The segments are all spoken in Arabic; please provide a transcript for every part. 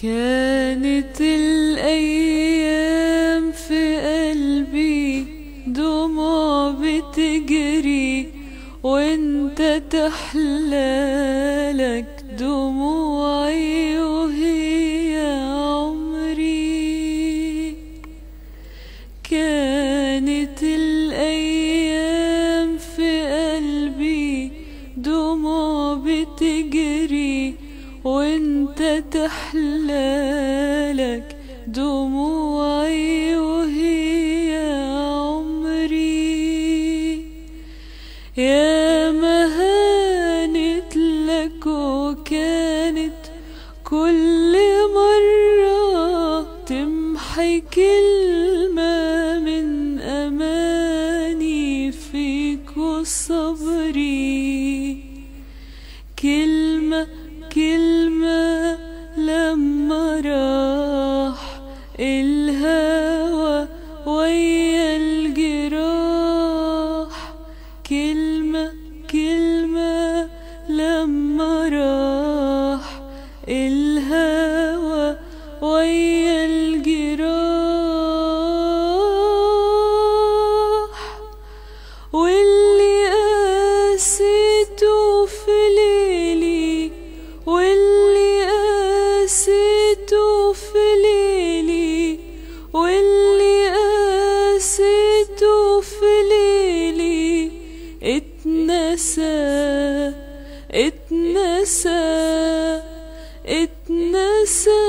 كانت الأيام في قلبي دموع بتجري، وانت تحلالك دموعي وهي عمري. كانت الأيام في قلبي دموع بتجري، وانت تحلالك دموعي وهي عمري. يا ما هانت لك وكانت كل مرة تمحي كلمة من أماني فيك وصبري. كلمة كلمة لما راح الهوى ويا الجراح. كلمة كلمة لما راح الهوى ويا الجراح. واللي قاسيته في ليلي، واللي قاسيته في ليلي، واللي قاسيته في ليلي اتنسى اتنسى اتنسى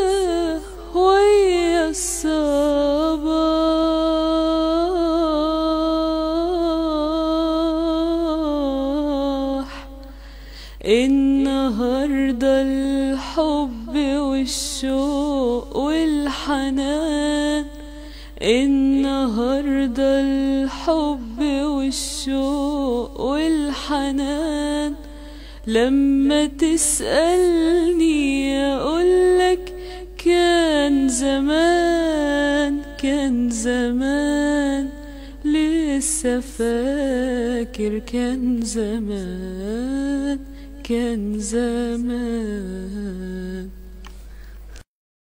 ويا الصباح. النهاردة الحب والشوق والحنان، النهاردة الحب والشوق والحنان. لما تسألني أقولك كان زمان، كان زمان. لسه فاكر كان زمان، كان زمان.